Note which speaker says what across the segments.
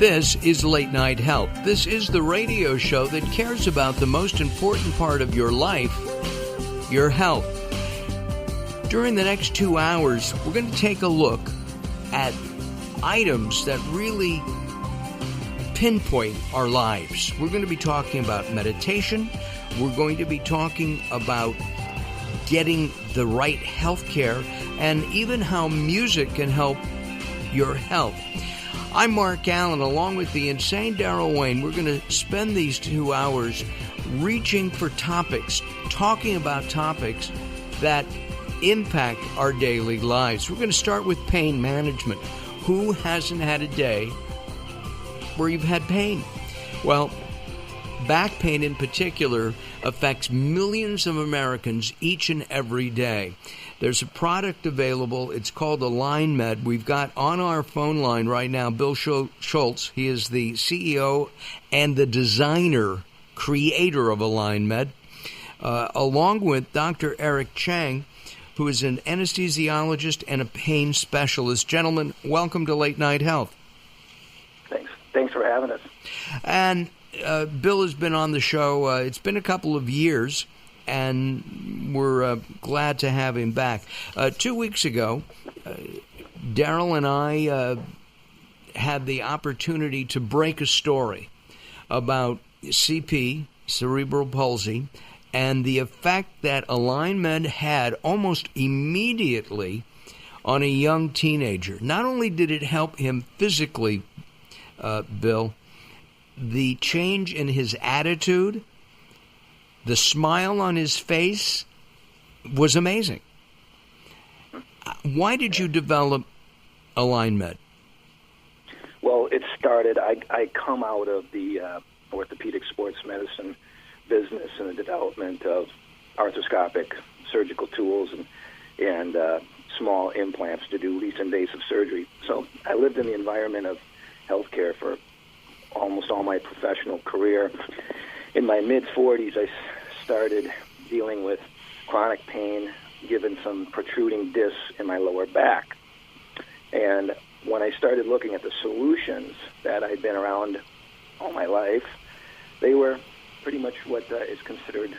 Speaker 1: This is Late Night Health. This is the radio show that cares about the most important part of your life, your health. During the next 2 hours, we're going to take a look at items that really pinpoint our lives. We're going to be talking about meditation. We're going to be talking about getting the right health care and even how music can help your health. I'm Mark Alyn, along with the insane Daryl Wayne. We're going to spend these 2 hours reaching for topics, talking about topics that impact our daily lives. We're going to start with pain management. Who hasn't had a day where you've had pain? Well, back pain in particular affects millions of Americans each and every day. There's a product available. It's called Alignmed. We've got on our phone line right now Bill Schultz. He is the CEO and the designer, creator of Alignmed, along with Dr. Chang, who is an anesthesiologist and a pain specialist. Gentlemen, welcome to Late Night Health.
Speaker 2: Thanks for having us.
Speaker 1: And Bill has been on the show. It's been a couple of years, and we're glad to have him back. 2 weeks ago, Daryl and I had the opportunity to break a story about CP, cerebral palsy, and the effect that Alignmed had almost immediately on a young teenager. Not only did it help him physically, Bill, the change in his attitude, the smile on his face was amazing. Why did you develop Alignmed?
Speaker 2: Well, it started, I come out of the orthopedic sports medicine business and the development of arthroscopic surgical tools and small implants to do least invasive surgery. So I lived in the environment of healthcare for almost all my professional career. In my mid-40s, I started dealing with chronic pain, given some protruding discs in my lower back. And when I started looking at the solutions that I'd been around all my life, they were pretty much what is considered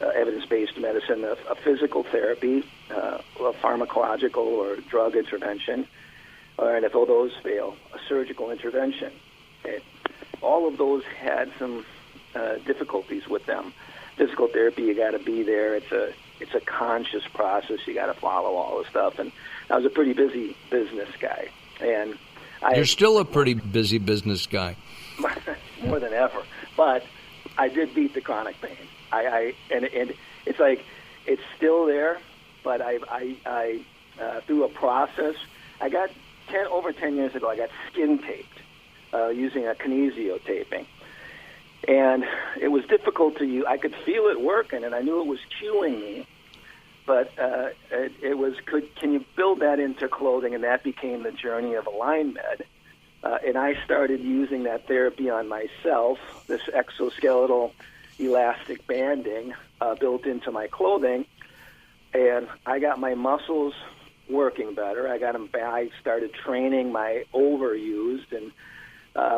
Speaker 2: evidence-based medicine, a physical therapy, a pharmacological or drug intervention, and if all those fail, a surgical intervention. Okay. All of those had some difficulties with them. Physical therapy, you got to be there. It's a conscious process. You got to follow all the stuff. And I was a pretty busy business guy. And
Speaker 1: you're still a pretty busy business guy.
Speaker 2: More than ever. But I did beat the chronic pain. And it's like it's still there. But I through a process, I got over 10 years ago. I got skin taped using a kinesio taping. And it was difficult to use. I could feel it working, and I knew it was cueing me. But it was, can you build that into clothing? And that became the journey of Alignmed. And I started using that therapy on myself, this exoskeletal elastic banding built into my clothing. And I got my muscles working better. I got them back. I started training my overused and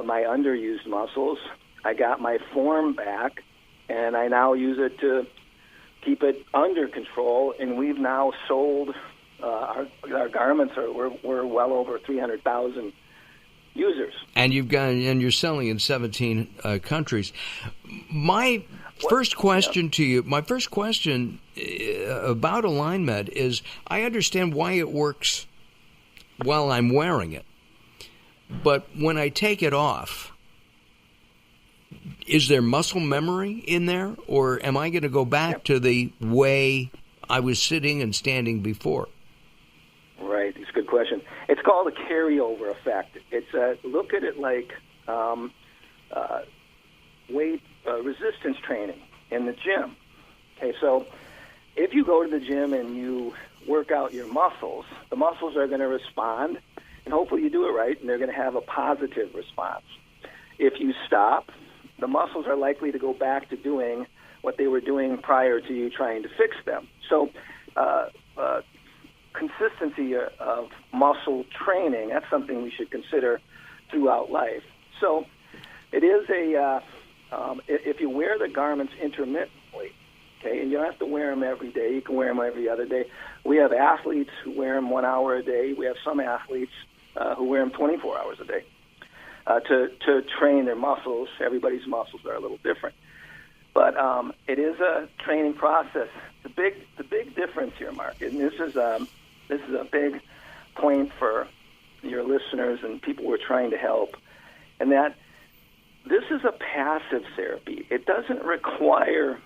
Speaker 2: my underused muscles. I got my form back, and I now use it to keep it under control. And we've now sold our garments. We're well over 300,000 users.
Speaker 1: And you're selling in 17 countries. My first question to you, about Alignmed is, I understand why it works while I'm wearing it, but when I take it off, is there muscle memory in there, or am I going to go back to the way I was sitting and standing before?
Speaker 2: Right, it's a good question. It's called a carryover effect. It's look at it like weight resistance training in the gym. Okay, so if you go to the gym and you work out your muscles, the muscles are going to respond, and hopefully you do it right, and they're going to have a positive response. If you stop, the muscles are likely to go back to doing what they were doing prior to you trying to fix them. So consistency of muscle training, that's something we should consider throughout life. So it is if you wear the garments intermittently, okay, and you don't have to wear them every day. You can wear them every other day. We have athletes who wear them 1 hour a day. We have some athletes who wear them 24 hours a day to train their muscles. Everybody's muscles are a little different. But it is a training process. The big difference here, Mark, and this is a big point for your listeners and people we're trying to help, and that this is a passive therapy. It doesn't require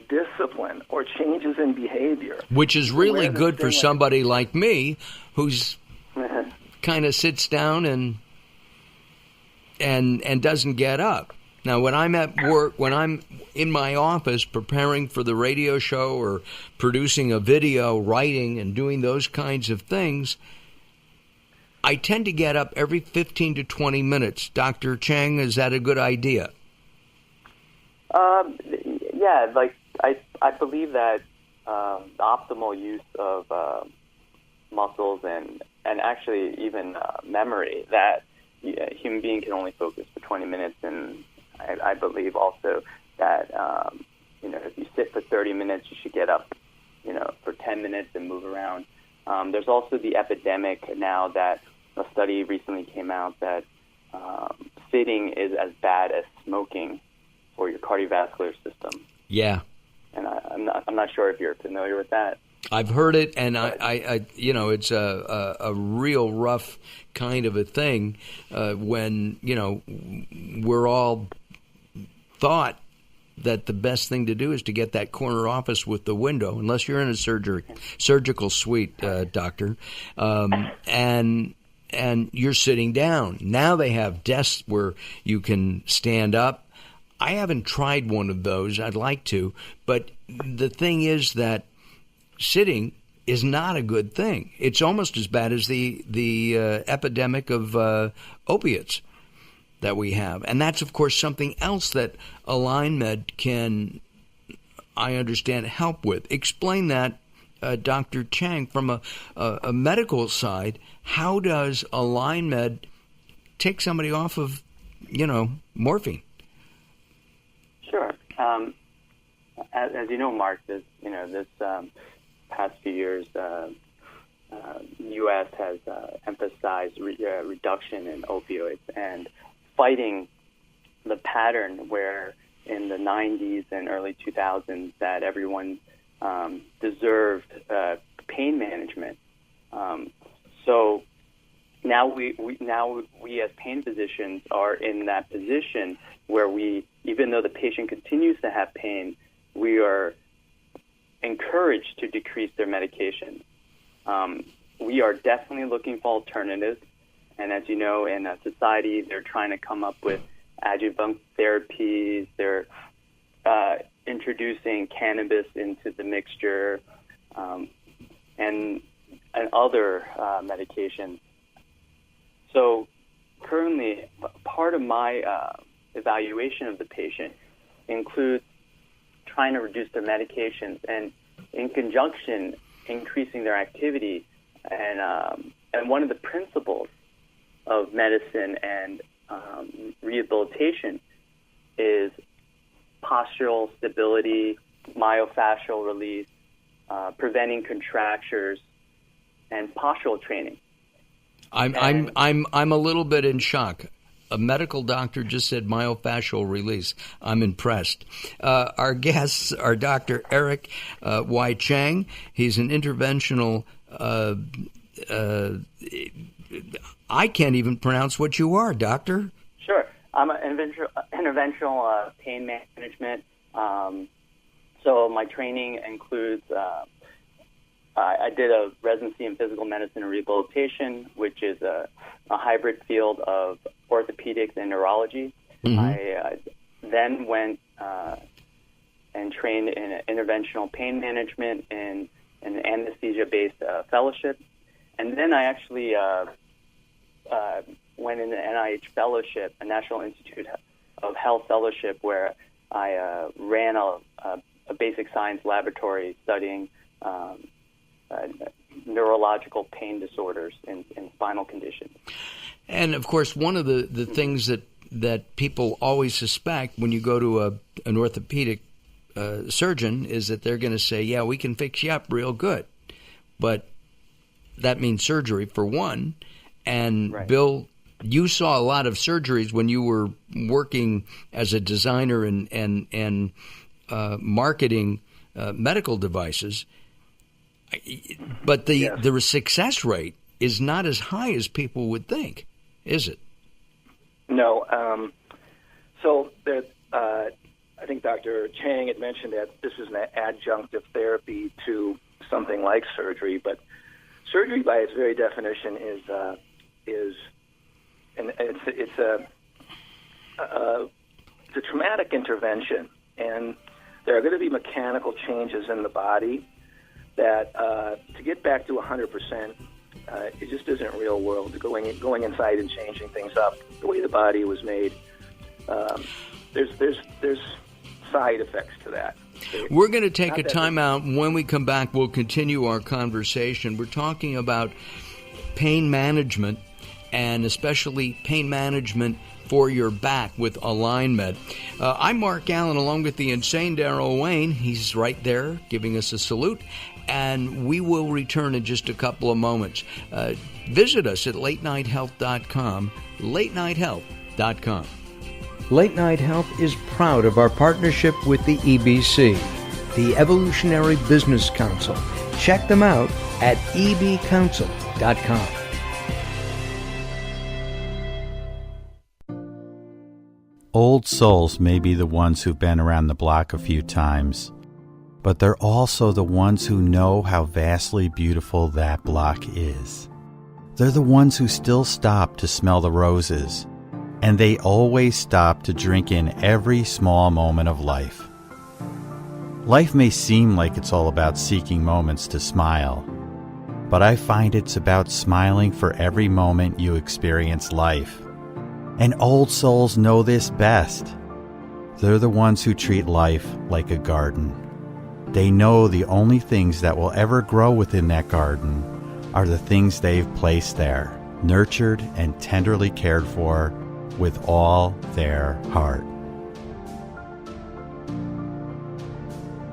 Speaker 2: discipline or changes in behavior.
Speaker 1: Which is really good for somebody like me who's kind of sits down and doesn't get up. Now, when I'm at work, when I'm in my office preparing for the radio show or producing a video, writing and doing those kinds of things, I tend to get up every 15 to 20 minutes. Dr. Chang, is that a good idea?
Speaker 3: Yeah, like I believe that the optimal use of muscles and actually even memory, that a human being can only focus for 20 minutes, and I believe also that if you sit for 30 minutes, you should get up, for 10 minutes and move around. There's also the epidemic now that a study recently came out that sitting is as bad as smoking for your cardiovascular system.
Speaker 1: Yeah.
Speaker 3: And I'm not sure if you're familiar with that.
Speaker 1: I've heard it, and I it's a real rough kind of a thing when we're all thought that the best thing to do is to get that corner office with the window, unless you're in a surgical suite, doctor, and you're sitting down. Now they have desks where you can stand up. I haven't tried one of those. I'd like to, but the thing is that sitting is not a good thing. It's almost as bad as the epidemic of opiates that we have. And that's, of course, something else that Alignmed can, I understand, help with. Explain that, Dr. Chang, from a medical side. How does Alignmed take somebody off of, morphine?
Speaker 3: Sure. As you know, Mark, this past few years, U.S. has emphasized reduction in opioids and fighting the pattern where in the 90s and early 2000s that everyone deserved pain management. So now we as pain physicians are in that position where even though the patient continues to have pain, we are encouraged to decrease their medication. We are definitely looking for alternatives. And as you know, in a society, they're trying to come up with adjuvant therapies. They're introducing cannabis into the mixture and other medications. So currently, part of my evaluation of the patient includes trying to reduce their medications and, in conjunction, increasing their activity. And one of the principles of medicine and rehabilitation is postural stability, myofascial release, preventing contractures, and postural training.
Speaker 1: I'm a little bit in shock. A medical doctor just said myofascial release. I'm impressed. Our guests are Dr. Eric Y. Chang. He's an interventional. I can't even pronounce what you are, doctor.
Speaker 3: Sure. I'm an interventional pain management. So my training includes, I did a residency in physical medicine and rehabilitation, which is a hybrid field of orthopedics and neurology. Mm-hmm. I then went and trained in interventional pain management and an anesthesia-based fellowship. And then I actually went in an NIH fellowship, a National Institute of Health fellowship, where I ran a basic science laboratory studying neurological pain disorders and spinal conditions.
Speaker 1: And, of course, one of the things that people always suspect when you go to an orthopedic surgeon is that they're going to say, yeah, we can fix you up real good. But that means surgery, for one. And, right. Bill, you saw a lot of surgeries when you were working as a designer and marketing medical devices. But the success rate is not as high as people would think, is it?
Speaker 2: No. So there, I think Dr. Chang had mentioned that this is an adjunctive therapy to something like surgery, but surgery, by its very definition, is and it's a traumatic intervention, and there are going to be mechanical changes in the body that to get back to 100%, it just isn't real world. Going inside and changing things up the way the body was made. There's side effects to that.
Speaker 1: We're going to take a time out. When we come back, we'll continue our conversation. We're talking about pain management, and especially pain management for your back with Alignmed. I'm Mark Allen, along with the insane Daryl Wayne. He's right there giving us a salute, and we will return in just a couple of moments. Visit us at latenighthealth.com, latenighthealth.com. Late Night Health is proud of our partnership with the EBC, the Evolutionary Business Council. Check them out at ebcouncil.com.
Speaker 4: Old souls may be the ones who've been around the block a few times, but they're also the ones who know how vastly beautiful that block is. They're the ones who still stop to smell the roses, and they always stop to drink in every small moment of life. Life may seem like it's all about seeking moments to smile, but I find it's about smiling for every moment you experience life. And old souls know this best. They're the ones who treat life like a garden. They know the only things that will ever grow within that garden are the things they've placed there, nurtured and tenderly cared for with all their heart.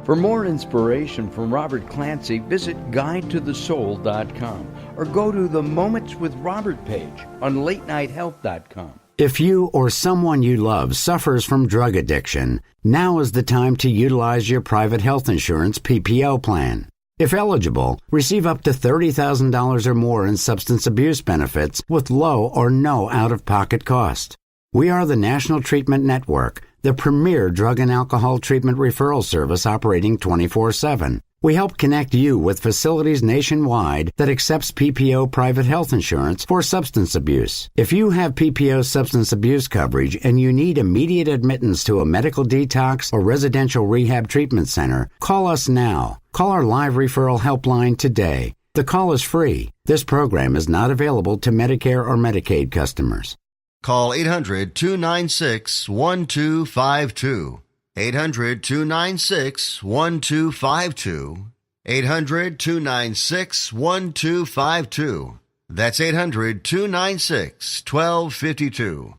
Speaker 1: For more inspiration from Robert Clancy, visit guidetothesoul.com or go to the Moments with Robert page on latenighthealth.com.
Speaker 5: If you or someone you love suffers from drug addiction, now is the time to utilize your private health insurance PPO plan. If eligible, receive up to $30,000 or more in substance abuse benefits with low or no out-of-pocket cost. We are the National Treatment Network, the premier drug and alcohol treatment referral service operating 24/7. We help connect you with facilities nationwide that accepts PPO private health insurance for substance abuse. If you have PPO substance abuse coverage and you need immediate admittance to a medical detox or residential rehab treatment center, call us now. Call our live referral helpline today. The call is free. This program is not available to Medicare or Medicaid customers.
Speaker 6: Call 800-296-1252. 800-296-1252. 800-296-1252. That's 800-296-1252.